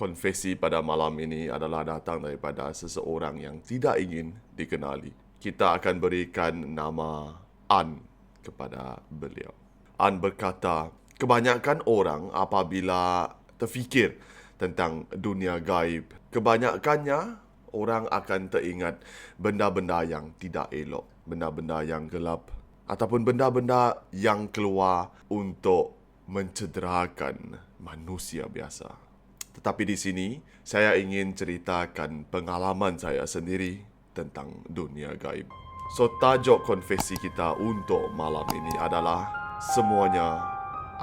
Konfesi pada malam ini adalah datang daripada seseorang yang tidak ingin dikenali. Kita akan berikan nama An kepada beliau. An berkata, kebanyakan orang apabila terfikir tentang dunia gaib, kebanyakannya orang akan teringat benda-benda yang tidak elok, benda-benda yang gelap, ataupun benda-benda yang keluar untuk mencederakan manusia biasa. Tetapi di sini, saya ingin ceritakan pengalaman saya sendiri tentang dunia gaib. So, tajuk konfesi kita untuk malam ini adalah semuanya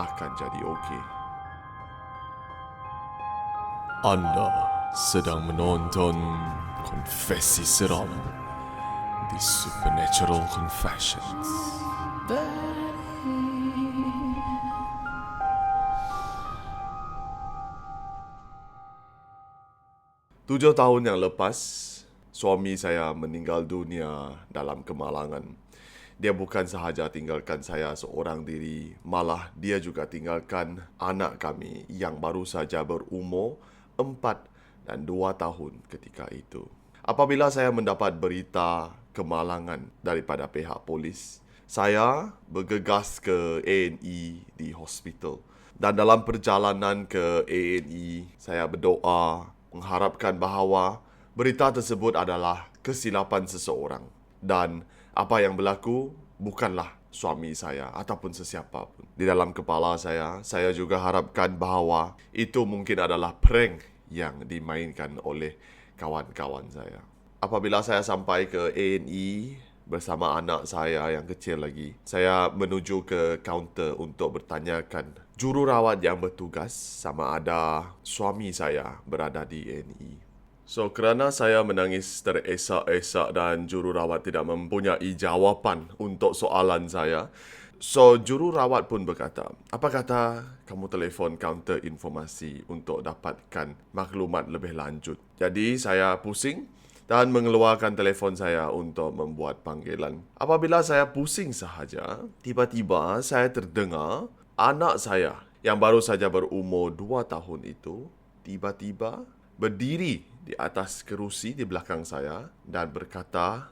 akan jadi okey. Anda sedang menonton Konfesi Seram di Supernatural Confessions. 7 tahun yang lepas, suami saya meninggal dunia dalam kemalangan. Dia bukan sahaja tinggalkan saya seorang diri, malah dia juga tinggalkan anak kami yang baru saja berumur 4 dan 2 tahun ketika itu. Apabila saya mendapat berita kemalangan daripada pihak polis, saya bergegas ke A&E di hospital. Dan dalam perjalanan ke A&E, saya berdoa mengharapkan bahawa berita tersebut adalah kesilapan seseorang dan apa yang berlaku bukanlah suami saya ataupun sesiapa pun. Di dalam kepala saya juga harapkan bahawa itu mungkin adalah prank yang dimainkan oleh kawan-kawan saya. Apabila saya sampai ke A&E bersama anak saya yang kecil lagi, saya menuju ke kaunter untuk bertanyakan jururawat yang bertugas sama ada suami saya berada di A&E. So, kerana saya menangis teresak-esak dan jururawat tidak mempunyai jawapan untuk soalan saya, so jururawat pun berkata, apa kata kamu telefon kaunter informasi untuk dapatkan maklumat lebih lanjut. Jadi, saya pusing dan mengeluarkan telefon saya untuk membuat panggilan. Apabila saya pusing sahaja, tiba-tiba saya terdengar anak saya yang baru saja berumur 2 tahun itu tiba-tiba berdiri di atas kerusi di belakang saya dan berkata,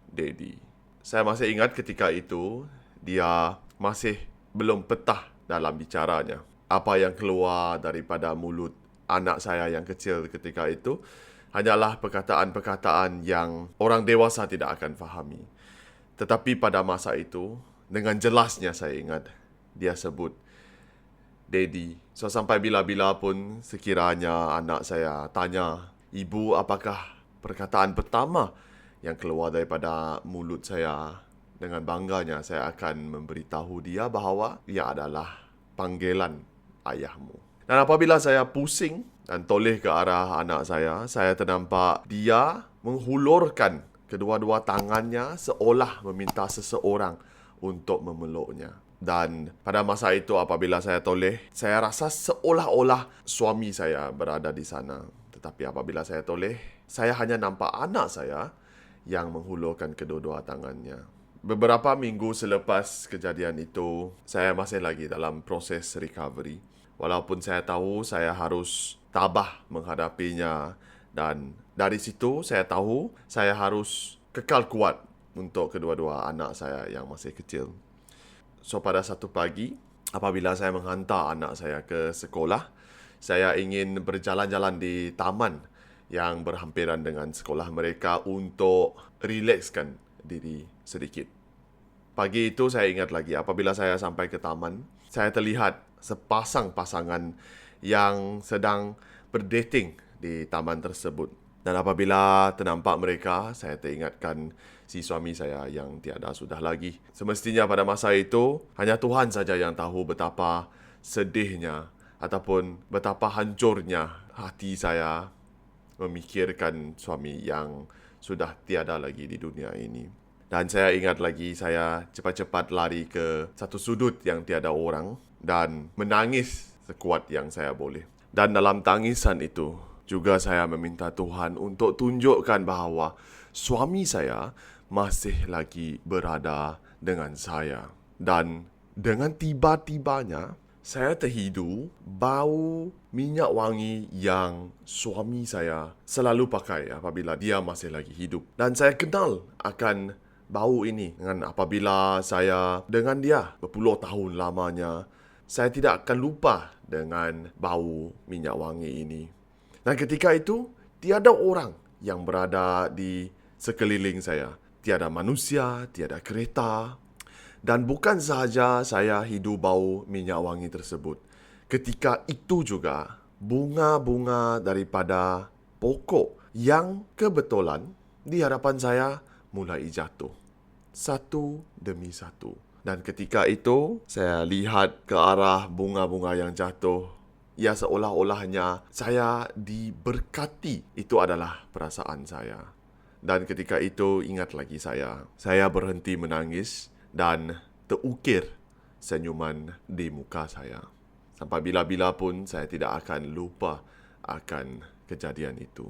"Daddy." Saya masih ingat ketika itu dia masih belum petah dalam bicaranya. Apa yang keluar daripada mulut anak saya yang kecil ketika itu hanyalah perkataan-perkataan yang orang dewasa tidak akan fahami. Tetapi pada masa itu, dengan jelasnya saya ingat, dia sebut, "Daddy." So, sampai bila-bila pun sekiranya anak saya tanya, "Ibu, apakah perkataan pertama yang keluar daripada mulut saya?" Dengan bangganya, saya akan memberitahu dia bahawa ia adalah panggilan ayahmu. Dan apabila saya pusing dan toleh ke arah anak saya ternampak dia menghulurkan kedua-dua tangannya seolah meminta seseorang untuk memeluknya. Dan pada masa itu apabila saya toleh, saya rasa seolah-olah suami saya berada di sana. Tetapi apabila saya toleh, saya hanya nampak anak saya yang menghulurkan kedua-dua tangannya. Beberapa minggu selepas kejadian itu, saya masih lagi dalam proses recovery. Walaupun saya tahu saya harus tabah menghadapinya dan dari situ saya tahu saya harus kekal kuat untuk kedua-dua anak saya yang masih kecil. So, pada satu pagi, apabila saya menghantar anak saya ke sekolah, saya ingin berjalan-jalan di taman yang berhampiran dengan sekolah mereka untuk rilekskan diri sedikit. Pagi itu saya ingat lagi, apabila saya sampai ke taman, saya terlihat sepasang pasangan yang sedang berdating di taman tersebut. Dan apabila ternampak mereka, saya teringatkan si suami saya yang tiada sudah lagi. Semestinya pada masa itu, hanya Tuhan saja yang tahu betapa sedihnya ataupun betapa hancurnya hati saya memikirkan suami yang sudah tiada lagi di dunia ini. Dan saya ingat lagi saya cepat-cepat lari ke satu sudut yang tiada orang dan menangis sekuat yang saya boleh. Dan dalam tangisan itu juga saya meminta Tuhan untuk tunjukkan bahawa suami saya masih lagi berada dengan saya. Dan dengan tiba-tibanya saya terhidu bau minyak wangi yang suami saya selalu pakai apabila dia masih lagi hidup. Dan saya kenal akan bau ini dengan apabila saya dengan dia berpuluh tahun lamanya. Saya tidak akan lupa dengan bau minyak wangi ini. Dan ketika itu, tiada orang yang berada di sekeliling saya. Tiada manusia, tiada kereta. Dan bukan sahaja saya hidu bau minyak wangi tersebut. Ketika itu juga, bunga-bunga daripada pokok yang kebetulan di hadapan saya mulai jatuh. Satu demi satu. Dan ketika itu, saya lihat ke arah bunga-bunga yang jatuh. Ya, seolah-olahnya saya diberkati. Itu adalah perasaan saya. Dan ketika itu, ingat lagi saya berhenti menangis dan terukir senyuman di muka saya. Sampai bila-bila pun saya tidak akan lupa akan kejadian itu.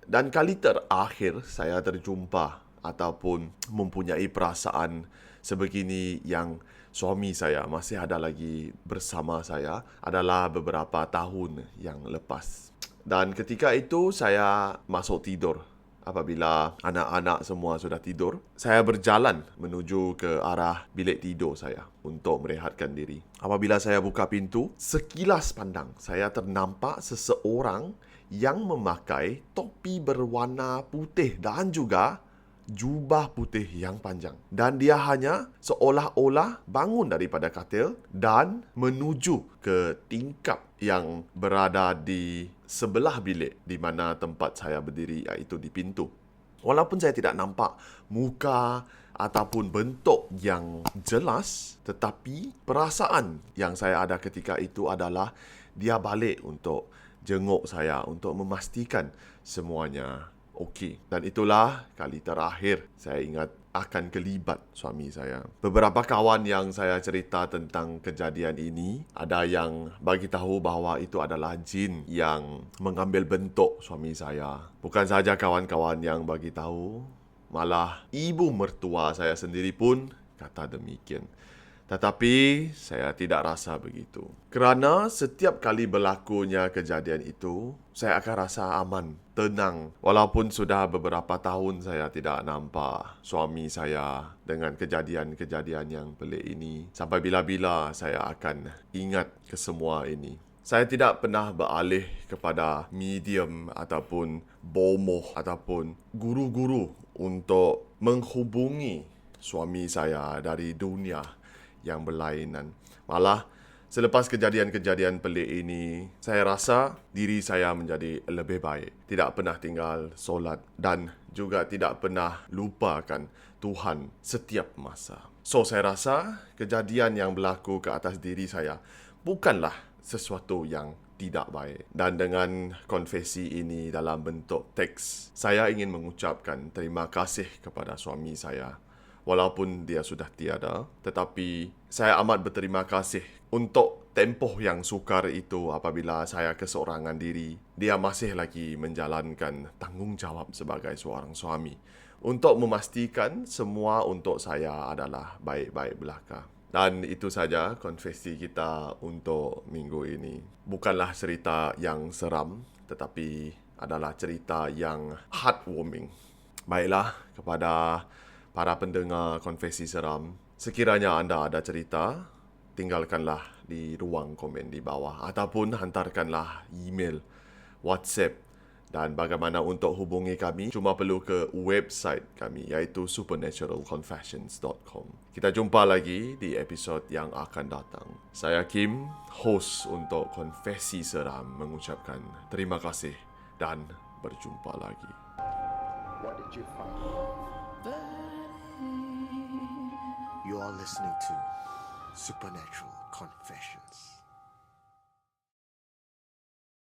Dan kali terakhir saya terjumpa ataupun mempunyai perasaan sebegini yang suami saya masih ada lagi bersama saya adalah beberapa tahun yang lepas. Dan ketika itu saya masuk tidur. Apabila anak-anak semua sudah tidur, saya berjalan menuju ke arah bilik tidur saya untuk merehatkan diri. Apabila saya buka pintu, sekilas pandang saya ternampak seseorang yang memakai topi berwarna putih dan juga jubah putih yang panjang. Dan dia hanya seolah-olah bangun daripada katil dan menuju ke tingkap yang berada di sebelah bilik di mana tempat saya berdiri, iaitu di pintu. Walaupun saya tidak nampak muka ataupun bentuk yang jelas, tetapi perasaan yang saya ada ketika itu adalah dia balik untuk jenguk saya untuk memastikan semuanya okey. Dan itulah kali terakhir saya ingat akan kelibat suami saya. Beberapa kawan yang saya cerita tentang kejadian ini, ada yang bagi tahu bahawa itu adalah jin yang mengambil bentuk suami saya. Bukan sahaja kawan-kawan yang bagi tahu, malah ibu mertua saya sendiri pun kata demikian. Tetapi saya tidak rasa begitu. Kerana setiap kali berlakunya kejadian itu, saya akan rasa aman, tenang. Walaupun sudah beberapa tahun saya tidak nampak suami saya dengan kejadian-kejadian yang pelik ini. Sampai bila-bila saya akan ingat kesemua ini. Saya tidak pernah beralih kepada medium ataupun bomoh ataupun guru-guru untuk menghubungi suami saya dari dunia yang berlainan. Malah, selepas kejadian-kejadian pelik ini, saya rasa diri saya menjadi lebih baik. Tidak pernah tinggal solat dan juga tidak pernah lupakan Tuhan setiap masa. So, saya rasa kejadian yang berlaku ke atas diri saya bukanlah sesuatu yang tidak baik. Dan dengan konfesi ini dalam bentuk teks, saya ingin mengucapkan terima kasih kepada suami saya. Walaupun dia sudah tiada, tetapi saya amat berterima kasih untuk tempoh yang sukar itu apabila saya keseorangan diri. Dia masih lagi menjalankan tanggungjawab sebagai seorang suami untuk memastikan semua untuk saya adalah baik-baik belaka. Dan itu saja konfesi kita untuk minggu ini. Bukanlah cerita yang seram, tetapi adalah cerita yang heartwarming. Baiklah, kepada para pendengar konfesi seram, sekiranya anda ada cerita, tinggalkanlah di ruang komen di bawah ataupun hantarkanlah email, WhatsApp. Dan bagaimana untuk hubungi kami, cuma perlu ke website kami, iaitu supernaturalconfessions.com. Kita jumpa lagi di episod yang akan datang. Saya Kim, host untuk Konfesi Seram, mengucapkan terima kasih dan berjumpa lagi. What did you find? You are listening to Supernatural Confessions.